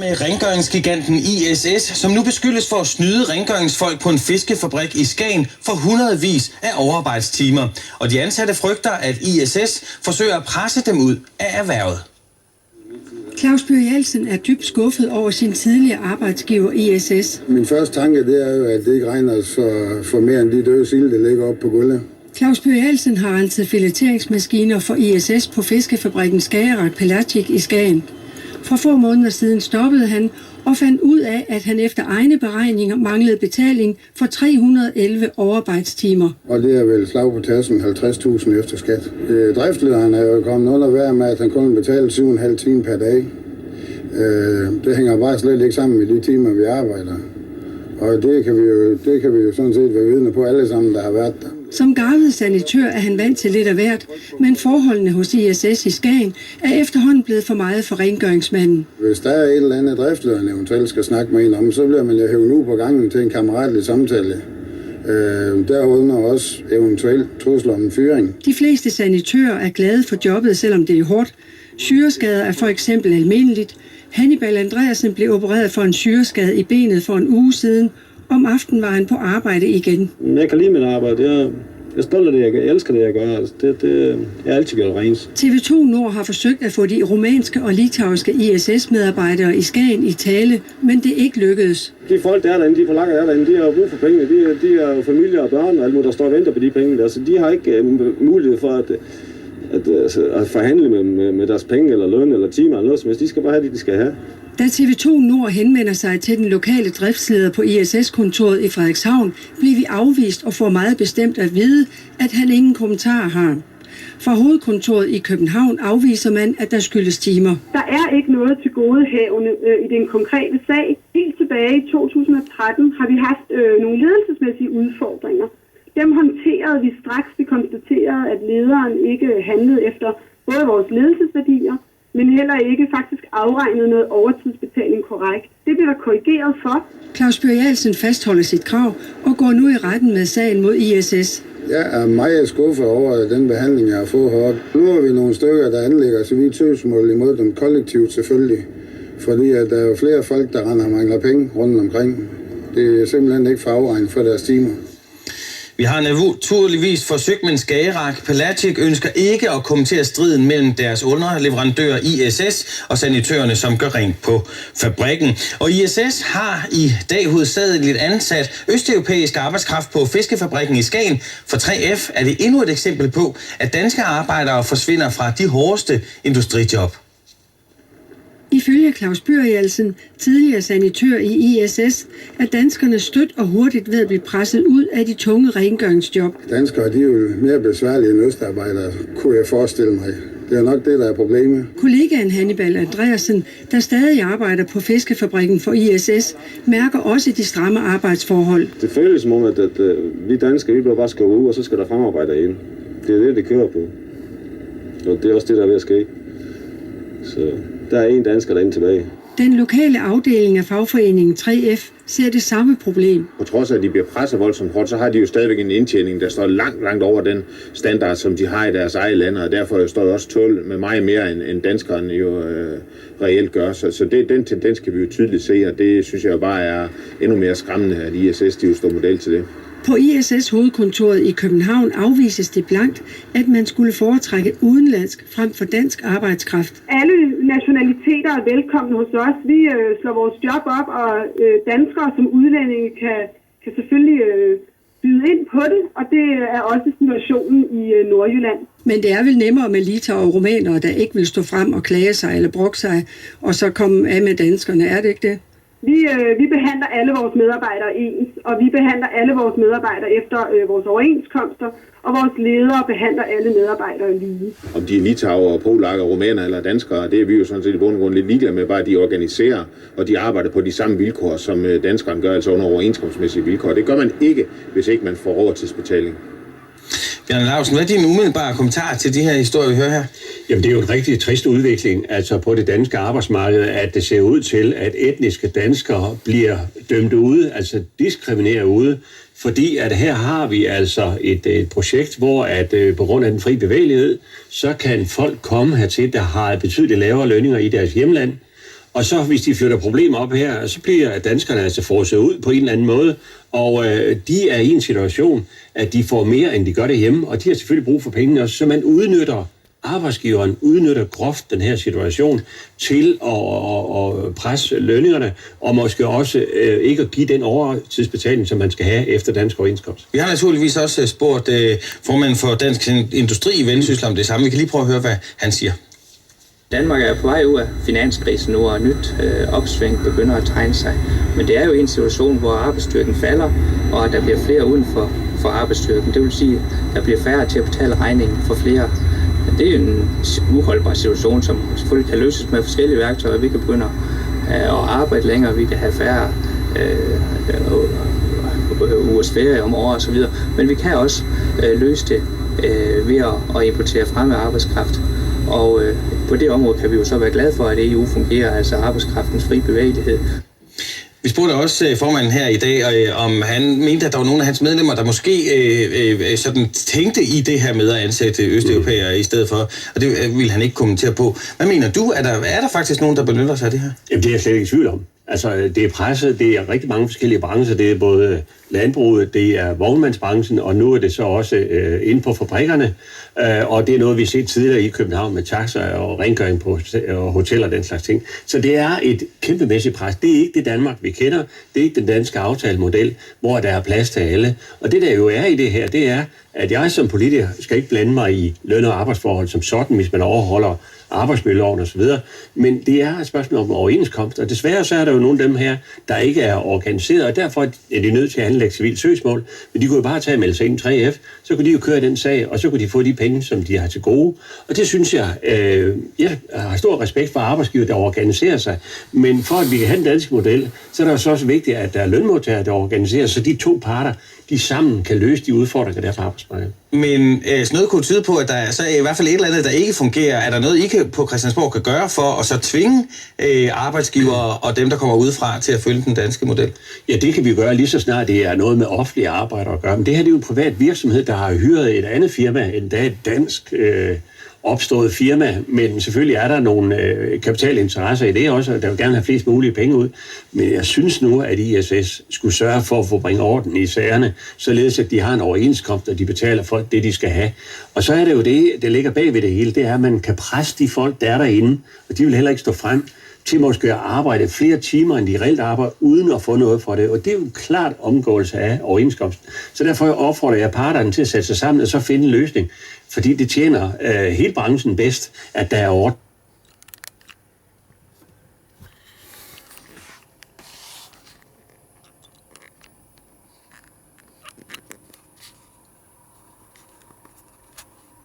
Med rengøringsgiganten ISS, som nu beskyldes for at snyde rengøringsfolk på en fiskefabrik i Skagen for hundredvis af overarbejdstimer. Og de ansatte frygter, at ISS forsøger at presse dem ud af erhvervet. Claus Bøge Halsen er dybt skuffet over sin tidligere arbejdsgiver ISS. Min første tanke det er jo, at det ikke regner for mere end de døde sild, der ligger oppe på gulvet. Claus Bøge Halsen har renset fileteringsmaskiner for ISS på fiskefabrikken Skagerrak Pelagic i Skagen. For få måneder siden stoppede han og fandt ud af, at han efter egne beregninger manglede betaling for 311 overarbejdstimer. Og det er vel slag på tasken 50.000 efter skat. Driftslederen er jo kommet under vejr med, at han kun betaler 7,5 timer per dag. Det hænger bare slet ikke sammen med de timer, vi arbejder. Og det kan vi jo sådan set være vidne på alle sammen, der har været der. Som garvet sanitør er han vant til lidt af hvert, men forholdene hos ISS i Skagen er efterhånden blevet for meget for rengøringsmanden. Hvis der er et eller andet driftslederen eventuelt skal snakke med en om, så bliver man jo hævet ud på gangen til en kammeratlig samtale. Derunder også eventuelt trusler om en fyring. De fleste sanitører er glade for jobbet, selvom det er hårdt. Syreskader er for eksempel almindeligt. Hannibal Andreasen blev opereret for en syreskade i benet for en uge siden. Om aftenen var han på arbejde igen. Jeg kan lide mit arbejde. Jeg er stolt af det, jeg elsker det, jeg gør. Altså, jeg altid gjort rent. TV2 Nord har forsøgt at få de rumænske og litauiske ISS-medarbejdere i Skagen i tale, men det ikke lykkedes. De folk, der er derinde, de forlanger der er derinde, de har brug for penge. De er jo familier og børn og alt muligt, der står og venter på de penge der. Så de har ikke mulighed for at forhandle med deres penge eller løn eller timer eller noget som helst. De skal bare have det, de skal have. Da TV2 Nord henvender sig til den lokale driftsleder på ISS-kontoret i Frederikshavn, bliver vi afvist og får meget bestemt at vide, at han ingen kommentarer har. Fra hovedkontoret i København afviser man, at der skyldes timer. Der er ikke noget til godehavende i den konkrete sag. Helt tilbage i 2013 har vi haft nogle ledelsesmæssige udfordringer. Dem håndterede vi straks, vi konstaterede, at lederen ikke handlede efter både vores ledelsesværdier, men heller ikke faktisk afregnede noget overtidsbetaling korrekt. Det bliver der korrigeret for. Claus Bøge Halsen fastholder sit krav og går nu i retten med sagen mod ISS. Jeg er meget skuffet over den behandling, jeg har fået heroppe. Nu er vi nogle stykker, der anlægger civiltøgsmål imod dem kollektivt selvfølgelig. Fordi at der er jo flere folk, der render og mangler penge rundt omkring. Det er simpelthen ikke for afregnet for deres timer. Vi har naturligvis forsøgt, men Skagerrak Pelagic ønsker ikke at kommentere striden mellem deres underleverandører ISS og sanitørerne, som gør rent på fabrikken. Og ISS har i dag hovedsageligt ansat østeuropæisk arbejdskraft på fiskefabrikken i Skagen. For 3F er det endnu et eksempel på, at danske arbejdere forsvinder fra de hårdeste industrijob. Ifølge Claus Bøge Halsen, tidligere sanitør i ISS, er danskerne stødt og hurtigt ved at blive presset ud af de tunge rengøringsjob. Danskere de er jo mere besværlige end østarbejdere, kunne jeg forestille mig. Det er nok det, der er problemet. Kollegaen Hannibal Andreasen, der stadig arbejder på fiskefabrikken for ISS, mærker også de stramme arbejdsforhold. Det føles som om, at vi danskere, vi bliver bare skrevet ud, og så skal der fremarbejde ind. Det er det kører på. Og det er også det, der er ved at ske. Så der er en dansker derinde tilbage. Den lokale afdeling af fagforeningen 3F ser det samme problem. På trods af, at de bliver presset voldsomt hårdt, så har de jo stadigvæk en indtjening, der står langt over den standard, som de har i deres eget land, og derfor står det også tål med meget mere, end danskerne jo reelt gør. Så den tendens kan vi jo tydeligt se, og det synes jeg bare er endnu mere skræmmende, at ISS de jo står model til det. På ISS hovedkontoret i København afvises det blankt, at man skulle foretrække udenlandsk frem for dansk arbejdskraft. Alle nationaliteter er velkomne hos os. Vi slår vores job op, og danskere som udlændinge kan selvfølgelig byde ind på det, og det er også situationen i Nordjylland. Men det er vel nemmere med litauere og rumænere, der ikke vil stå frem og klage sig eller brokke sig, og så komme af med danskerne. Er det ikke det? Vi behandler alle vores medarbejdere ens, og vi behandler alle vores medarbejdere efter vores overenskomster, og vores ledere behandler alle medarbejdere lige. Om de er litauere, polakker, rumæner eller danskere, det er vi jo sådan set i bund og grund lidt ligeglade med, bare de organiserer, og de arbejder på de samme vilkår, som danskerne gør, altså under overenskomstmæssige vilkår. Det gør man ikke, hvis ikke man får overtidsbetaling. Bjarne Laustsen, hvad er din umiddelbare kommentar til de her historier, vi hører her? Jamen, det er jo en rigtig trist udvikling, altså på det danske arbejdsmarked, at det ser ud til, at etniske danskere bliver dømt ude, altså diskrimineret ude, fordi at her har vi altså et projekt, hvor at på grund af den fri bevægelighed, så kan folk komme hertil, der har betydeligt lavere lønninger i deres hjemland, Og så hvis de flytter problemer op her, så bliver danskerne altså forset ud på en eller anden måde, og de er i en situation, at de får mere, end de gør derhjemme, og de har selvfølgelig brug for pengene også, så man arbejdsgiveren udnytter groft den her situation til at presse lønningerne, og måske også ikke at give den overtidsbetaling, som man skal have efter dansk overenskomst. Vi har naturligvis også spurgt formanden for Dansk Industri i Vendsyssel om det samme. Vi kan lige prøve at høre, hvad han siger. Danmark er på vej ud af finanskrisen nu, og nyt opsving begynder at tegne sig. Men det er jo en situation, hvor arbejdsstyrken falder, og der bliver flere uden for arbejdsstyrken. Det vil sige, at der bliver færre til at betale regningen for flere. Det er en uholdbar situation, som selvfølgelig kan løses med forskellige værktøjer. Vi kan begynde at arbejde længere, vi kan have færre ugers ferie om året osv. Men vi kan også løse det ved at importere fremme arbejdskraft. Og på det område kan vi jo så være glade for, at EU fungerer, altså arbejdskraftens fri bevægelighed. Vi spurgte også formanden her i dag, om han mente, at der var nogle af hans medlemmer, der måske sådan tænkte i det her med at ansætte østeuropæere i stedet for, og det ville han ikke kommentere på. Hvad mener du? Er der faktisk nogen, der benytter sig af det her? Jamen, det er jeg slet ikke i tvivl om. Altså, det er presset, det er rigtig mange forskellige brancher. Det er både landbruget, det er vognmandsbranchen, og nu er det så også inde på fabrikkerne. Og det er noget, vi har set tidligere i København med taxer og rengøring på hoteller og den slags ting. Så det er et kæmpemæssigt pres. Det er ikke det Danmark, vi kender. Det er ikke den danske aftalemodel, hvor der er plads til alle. Og det der jo er i det her, det er, at jeg som politiker skal ikke blande mig i løn- og arbejdsforhold som sådan, hvis man overholder arbejdsmiljøloven osv. Men det er et spørgsmål om overenskomst, og desværre så er der jo nogle af dem her, der ikke er organiseret, og derfor er de nødt til at anlægge civilt søgsmål. Men de kunne jo bare tage og melde sig ind 3F, så kunne de jo køre den sag, og så kunne de få de penge, som de har til gode. Og det synes jeg, jeg har stor respekt for arbejdsgiver, der organiserer sig. Men for at vi kan have den danske model, så er det jo så også vigtigt, at der er lønmodtagere, der organiserer sig, så de to parter, de sammen kan løse de udfordringer, der er på arbejdsmarkedet. Men sådan noget kunne tyde på, at der er så i hvert fald et eller andet, der ikke fungerer. Er der noget, I på Christiansborg kan gøre for at så tvinge arbejdsgivere og dem, der kommer udefra, til at følge den danske model? Ja, det kan vi gøre lige så snart det er noget med offentlige arbejder at gøre. Men det her det er jo en privat virksomhed, der har hyret et andet firma, endda et dansk opstået firma, men selvfølgelig er der nogle kapitalinteresser i det også, og der vil gerne have flest mulige penge ud. Men jeg synes nu, at ISS skulle sørge for at få bringe orden i sagerne, således at de har en overenskomst, og de betaler for det, de skal have. Og så er det jo det, der ligger bag ved det hele, det er, at man kan presse de folk, der er derinde, og de vil heller ikke stå frem til måske at arbejde flere timer, end de reelt arbejder, uden at få noget for det. Og det er jo en klart omgåelse af overenskomsten. Så derfor opfordrer jeg parterne til at sætte sig sammen og så finde en løsning. Fordi det tjener hele branchen bedst, at der er orden.